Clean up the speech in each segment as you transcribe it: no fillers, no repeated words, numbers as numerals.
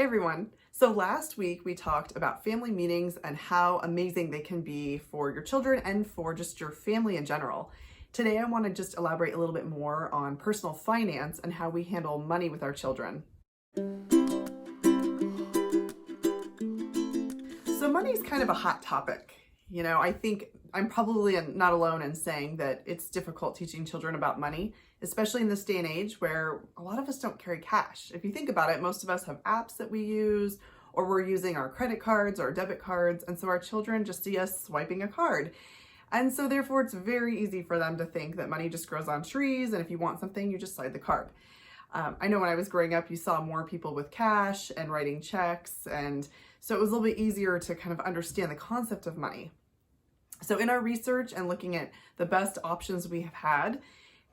Hey everyone. So last week we talked about family meetings and how amazing they can be for your children and for just your family in general. Today I want to just elaborate a little bit more on personal finance and how we handle money with our children. So money is kind of a hot topic. I think I'm probably not alone in saying that it's difficult teaching children about money, especially in this day and age where a lot of us don't carry cash. If you think about it, most of us have apps that we use, or we're using our credit cards or debit cards, and so our children just see us swiping a card. And so therefore it's very easy for them to think that money just grows on trees, and if you want something, you just slide the card. I know when I was growing up, you saw more people with cash and writing checks, and so it was a little bit easier to kind of understand the concept of money. So in our research and looking at the best options we have had,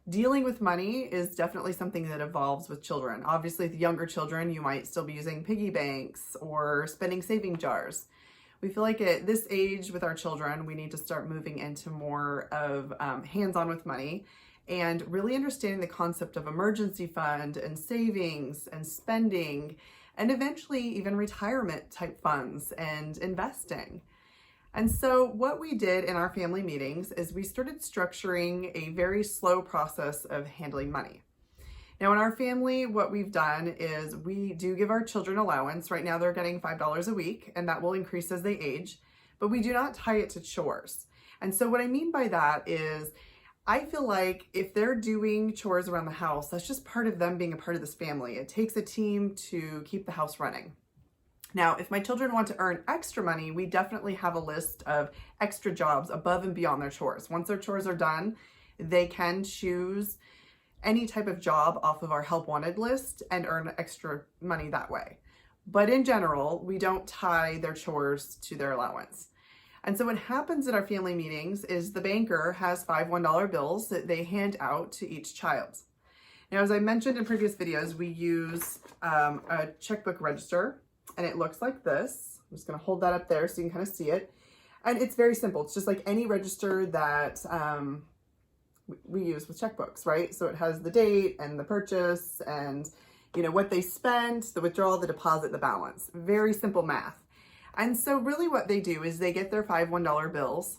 dealing with money is definitely something that evolves with children. Obviously, with younger children, you might still be using piggy banks or spending saving jars. We feel like at this age with our children, we need to start moving into more of hands-on with money and really understanding the concept of emergency fund and savings and spending, and eventually even retirement type funds and investing. And so what we did in our family meetings is we started structuring a very slow process of handling money. Now in our family, what we've done is we do give our children allowance. Right now they're getting $5 a week, and that will increase as they age, but we do not tie it to chores. And so what I mean by that is I feel like if they're doing chores around the house, that's just part of them being a part of this family. It takes a team to keep the house running. Now, if my children want to earn extra money, we definitely have a list of extra jobs above and beyond their chores. Once their chores are done, they can choose any type of job off of our help wanted list and earn extra money that way. But in general, we don't tie their chores to their allowance. And so what happens at our family meetings is the banker has 5 $1 bills that they hand out to each child. Now, as I mentioned in previous videos, we use a checkbook register, and it looks like this. I'm just gonna hold that up there so you can kind of see it. And it's very simple. It's just like any register that we use with checkbooks, right? So it has the date and the purchase and what they spent, the withdrawal, the deposit, the balance. Very simple math. And so really what they do is they get their 5 $1 bills,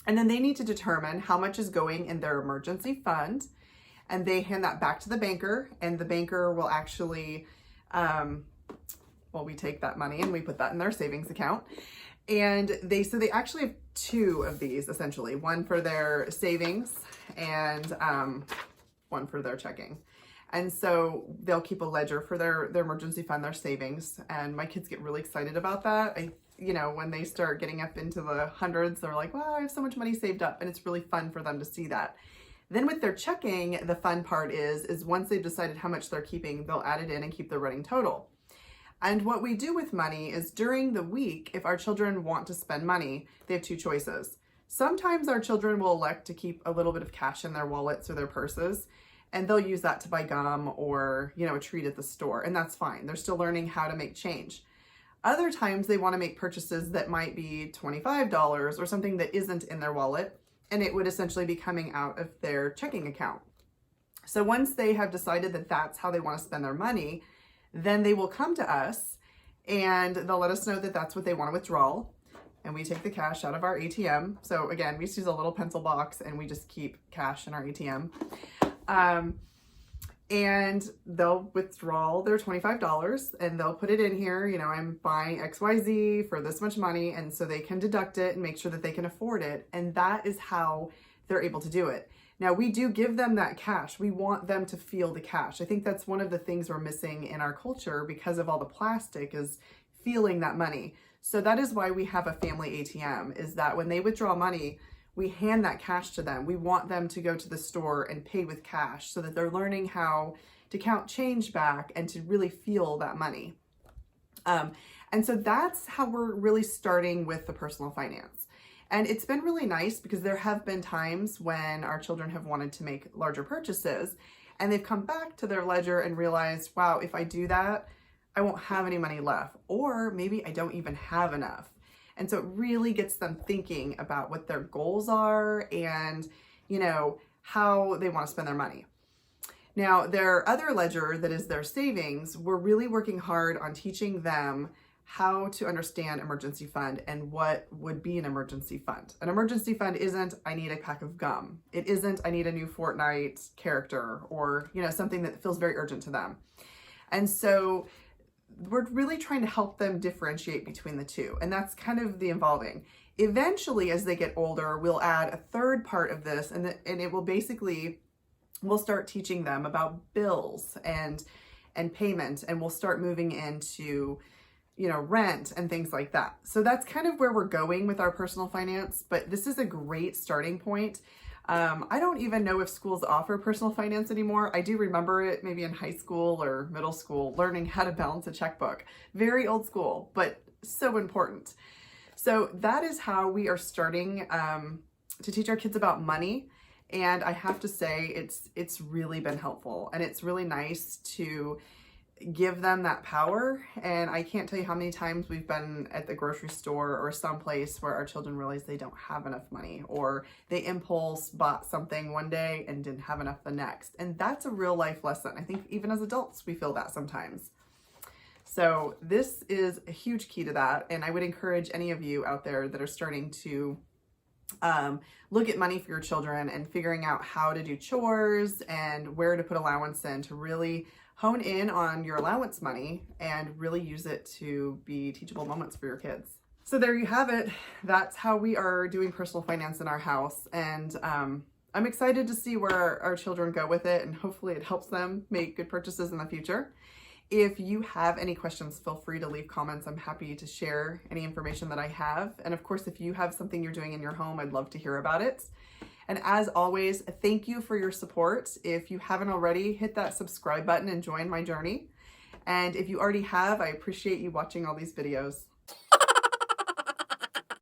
and then they need to determine how much is going in their emergency fund, and they hand that back to the banker, and the banker will actually, we take that money and we put that in their savings account. And they actually have 2 of these essentially, one for their savings and one for their checking. And so they'll keep a ledger for their emergency fund, their savings. And my kids get really excited about that. When they start getting up into the hundreds, they're like, wow, I have so much money saved up. And it's really fun for them to see that. Then with their checking, the fun part is once they've decided how much they're keeping, they'll add it in and keep the running total. And what we do with money is during the week, if our children want to spend money, they have 2 choices. Sometimes our children will elect to keep a little bit of cash in their wallets or their purses, and they'll use that to buy gum or, a treat at the store, and that's fine. They're still learning how to make change. Other times they want to make purchases that might be $25 or something that isn't in their wallet, and it would essentially be coming out of their checking account. So once they have decided that that's how they want to spend their money, then they will come to us and they'll let us know that that's what they want to withdraw. And we take the cash out of our ATM. So again, we just use a little pencil box and we just keep cash in our ATM. And they'll withdraw their $25 and they'll put it in here. I'm buying XYZ for this much money. And so they can deduct it and make sure that they can afford it. And that is how they're able to do it. Now, we do give them that cash. We want them to feel the cash. I think that's one of the things we're missing in our culture because of all the plastic is feeling that money. So that is why we have a family ATM, is that when they withdraw money, we hand that cash to them. We want them to go to the store and pay with cash so that they're learning how to count change back and to really feel that money. And so that's how we're really starting with the personal finance. And it's been really nice because there have been times when our children have wanted to make larger purchases and they've come back to their ledger and realized, wow, if I do that, I won't have any money left, or maybe I don't even have enough. And so it really gets them thinking about what their goals are and, how they want to spend their money. Now, their other ledger, that is their savings, we're really working hard on teaching them how to understand emergency fund and what would be an emergency fund. An emergency fund isn't, I need a pack of gum. It isn't, I need a new Fortnite character, or, you know, something that feels very urgent to them. And so we're really trying to help them differentiate between the two. And that's kind of the evolving. Eventually, as they get older, we'll add a third part of this, and it will basically, we'll start teaching them about bills and payment, and we'll start moving into, you know, rent and things like that. So that's kind of where we're going with our personal finance, but this is a great starting point. I don't even know if schools offer personal finance anymore. I do remember it maybe in high school or middle school, learning how to balance a checkbook. Very old school, but so important. So that is how we are starting to teach our kids about money. And I have to say, it's really been helpful, and it's really nice to give them that power. And I can't tell you how many times we've been at the grocery store or someplace where our children realize they don't have enough money, or they impulse bought something one day and didn't have enough the next. And that's a real life lesson. I think even as adults, we feel that sometimes. So this is a huge key to that. And I would encourage any of you out there that are starting to look at money for your children and figuring out how to do chores and where to put allowance in, to really hone in on your allowance money and really use it to be teachable moments for your kids. So there you have it. That's how we are doing personal finance in our house. And I'm excited to see where our children go with it, and hopefully it helps them make good purchases in the future. If you have any questions, feel free to leave comments. I'm happy to share any information that I have. And of course, if you have something you're doing in your home, I'd love to hear about it. And as always, thank you for your support. If you haven't already, hit that subscribe button and join my journey. And if you already have, I appreciate you watching all these videos.